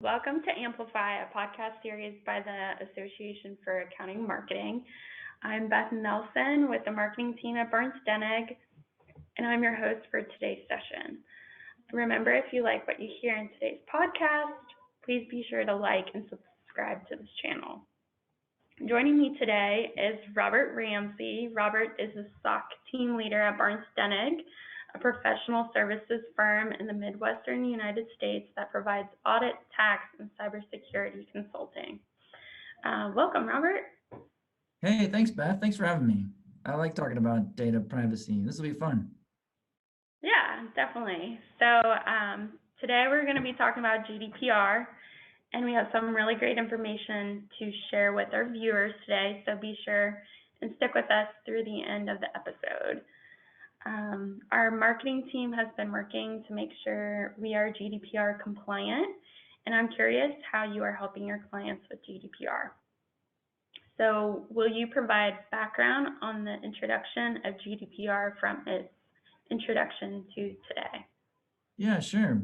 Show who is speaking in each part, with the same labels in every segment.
Speaker 1: Welcome to Amplify, a podcast series by the Association for Accounting and Marketing. I'm Beth Nelson with the marketing team at Barnes Dennig, and I'm your host for today's session. Remember, if you like what you hear in today's podcast, please be sure to like and subscribe to this channel. Joining me today is Robert Ramsay. Robert is a SOC team leader at Barnes Dennig, a professional services firm in the Midwestern United States that provides audit, tax, and cybersecurity consulting. Welcome, Robert.
Speaker 2: Hey, thanks, Beth. Thanks for having me. I like talking about data privacy. This will be fun.
Speaker 1: Yeah, definitely. So today we're going to be talking about GDPR, and we have some really great information to share with our viewers today, so be sure and stick with us through the end of the episode. Our marketing team has been working to make sure we are GDPR compliant, and I'm curious how you are helping your clients with GDPR. So will you provide background on the introduction of GDPR from its introduction to today?
Speaker 2: Yeah, sure.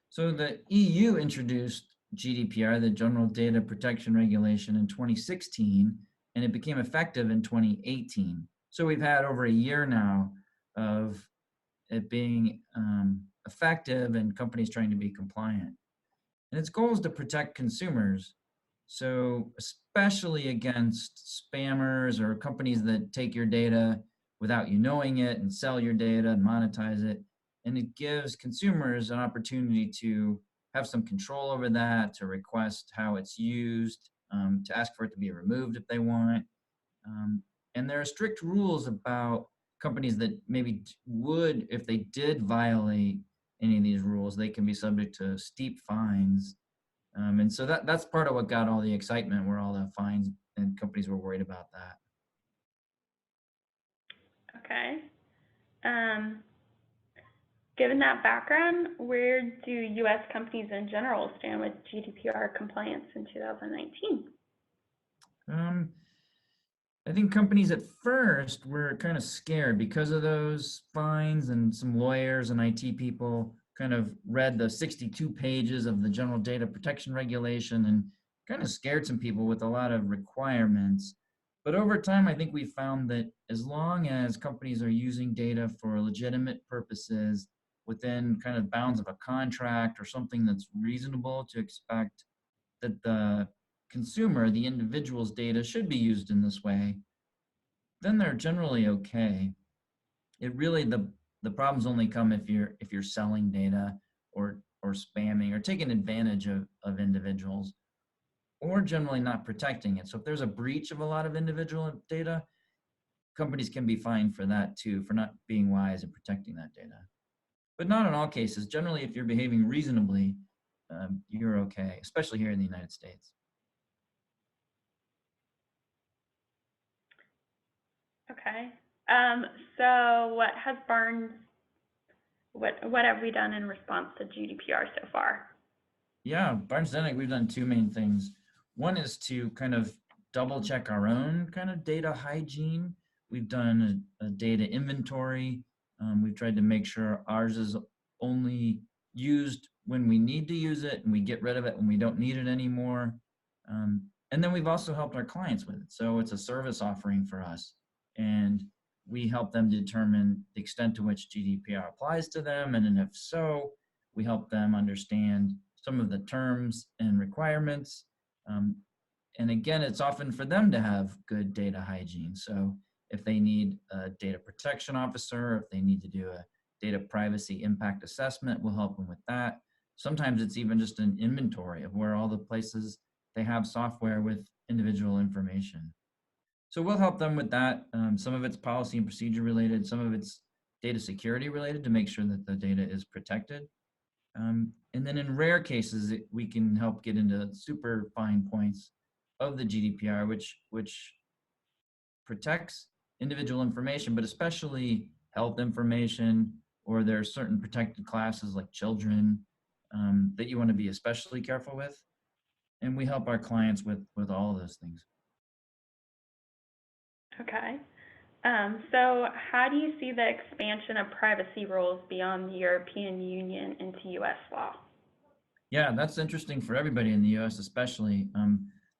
Speaker 2: So the EU introduced GDPR, the General Data Protection Regulation, in 2016, and it became effective in 2018. So we've had over a year now of it being effective and companies trying to be compliant. And its goal is to protect consumers. So especially against spammers or companies that take your data without you knowing it and sell your data and monetize it. And it gives consumers an opportunity to have some control over that, to request how it's used, to ask for it to be removed if they want. And there are strict rules about companies that maybe would, if they did violate any of these rules, they can be subject to steep fines. And so that's part of what got all the excitement, where all the fines and companies were worried about that.
Speaker 1: Okay. Given that background, where do U.S. companies in general stand with GDPR compliance in 2019?
Speaker 2: I think companies at first were kind of scared because of those fines, and some lawyers and IT people kind of read the 62 pages of the General Data Protection Regulation and kind of scared some people with a lot of requirements. But over time, I think we found that as long as companies are using data for legitimate purposes within kind of bounds of a contract or something that's reasonable to expect that the consumer, the individual's data should be used in this way, then they're generally okay. It really, the problems only come if you're selling data or spamming or taking advantage of individuals, or generally not protecting it. So if there's a breach of a lot of individual data, companies can be fined for that too, for not being wise and protecting that data. But not in all cases. Generally, if you're behaving reasonably, you're okay, especially here in the United States.
Speaker 1: Okay. So what have we done in response to GDPR so far?
Speaker 2: Yeah, Barnes Dennig, we've done two main things. One is to kind of double check our own kind of data hygiene. We've done a data inventory. We've tried to make sure ours is only used when we need to use it, and we get rid of it when we don't need it anymore. And then we've also helped our clients with it. So it's a service offering for us. And we help them determine the extent to which GDPR applies to them. And if so, we help them understand some of the terms and requirements. And again, it's often for them to have good data hygiene. So if they need a data protection officer, if they need to do a data privacy impact assessment, we'll help them with that. Sometimes it's even just an inventory of where all the places they have software with individual information. So we'll help them with that. Some of it's policy and procedure related, some of it's data security related to make sure that the data is protected. And then in rare cases, we can help get into super fine points of the GDPR, which protects individual information, but especially health information, or there are certain protected classes like children that you want to be especially careful with. And we help our clients with all of those things.
Speaker 1: Okay. So how do you see the expansion of privacy rules beyond the European Union into U.S. law?
Speaker 2: Yeah, that's interesting for everybody in the U.S., especially.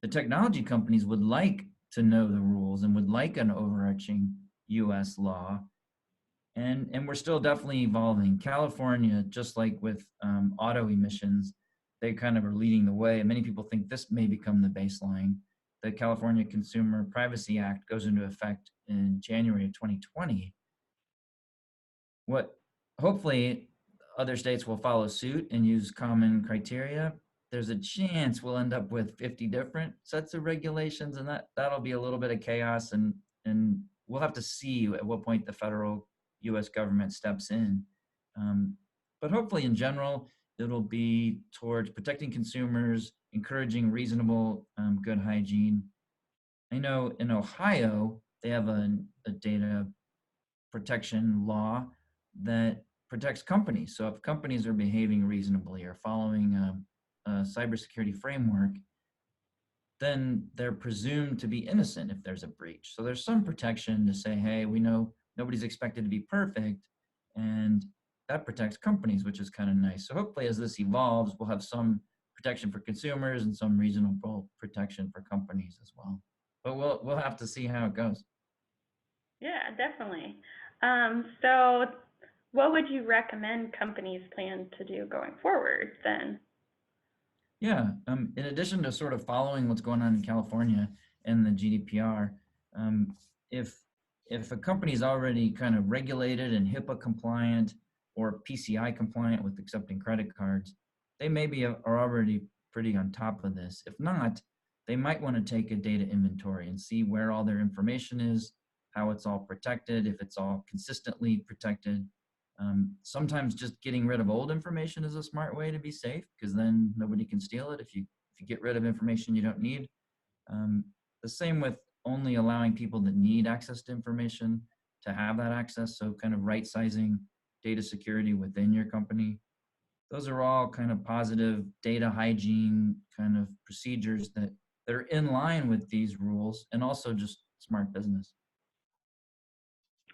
Speaker 2: The technology companies would like to know the rules and would like an overarching U.S. law, and we're still definitely evolving. California, just like with auto emissions, they kind of are leading the way. Many people think this may become the baseline. The California Consumer Privacy Act goes into effect in January of 2020. What hopefully other states will follow suit and use common criteria. There's a chance we'll end up with 50 different sets of regulations, and that'll be a little bit of chaos, and we'll have to see at what point the federal U.S. government steps in. But hopefully, in general, it'll be towards protecting consumers, encouraging reasonable, good hygiene. I know in Ohio they have a data protection law that protects companies. So if companies are behaving reasonably or following a cybersecurity framework, then they're presumed to be innocent if there's a breach. So there's some protection to say, hey, we know nobody's expected to be perfect, and that protects companies, which is kind of nice. So hopefully as this evolves, we'll have some protection for consumers and some reasonable protection for companies as well. But we'll have to see how it goes.
Speaker 1: Yeah, definitely. So what would you recommend companies plan to do going forward then?
Speaker 2: Yeah, in addition to sort of following what's going on in California and the GDPR, if a company is already kind of regulated and HIPAA compliant or PCI compliant with accepting credit cards, they maybe are already pretty on top of this. If not, they might want to take a data inventory and see where all their information is, how it's all protected, if it's all consistently protected. Sometimes just getting rid of old information is a smart way to be safe, because then nobody can steal it if you get rid of information you don't need. The same with only allowing people that need access to information to have that access. So kind of right sizing data security within your company. Those are all kind of positive data hygiene kind of procedures that are in line with these rules, and also just smart business.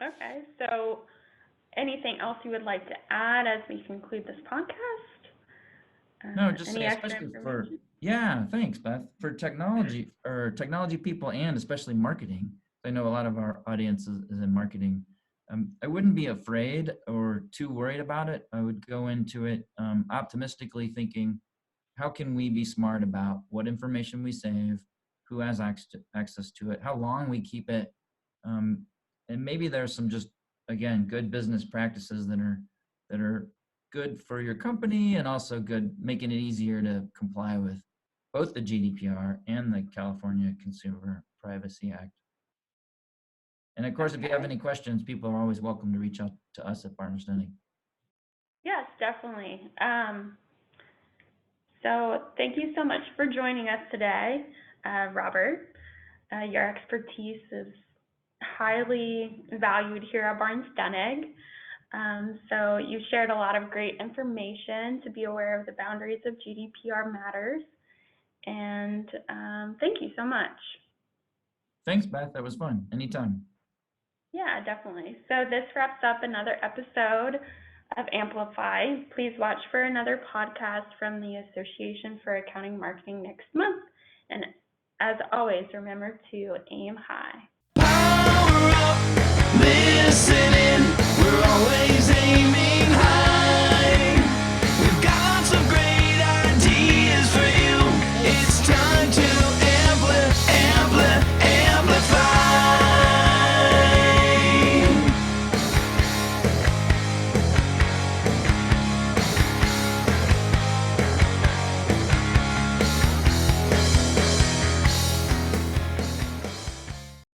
Speaker 1: Okay, so anything else you would like to add as we conclude this podcast?
Speaker 2: No, just
Speaker 1: Any
Speaker 2: say
Speaker 1: extra
Speaker 2: especially for,
Speaker 1: information?
Speaker 2: yeah, thanks, Beth. For technology or technology people, and especially marketing. I know a lot of our audience is in marketing. I wouldn't be afraid or too worried about it. I would go into it optimistically, thinking, how can we be smart about what information we save, who has access to it, how long we keep it, and maybe there's some just, again, good business practices that are good for your company, and also good, making it easier to comply with both the GDPR and the California Consumer Privacy Act. And of course, if you have any questions, people are always welcome to reach out to us at Barnes Dennig.
Speaker 1: Yes, definitely. So thank you so much for joining us today, Robert. Your expertise is highly valued here at Barnes Dennig. So you shared a lot of great information to be aware of the boundaries of GDPR matters. And thank you so much.
Speaker 2: Thanks, Beth. That was fun. Anytime.
Speaker 1: Yeah, definitely. So this wraps up another episode of Amplify. Please watch for another podcast from the Association for Accounting Marketing next month. And as always, remember to aim high.
Speaker 3: Power up, listening, we're always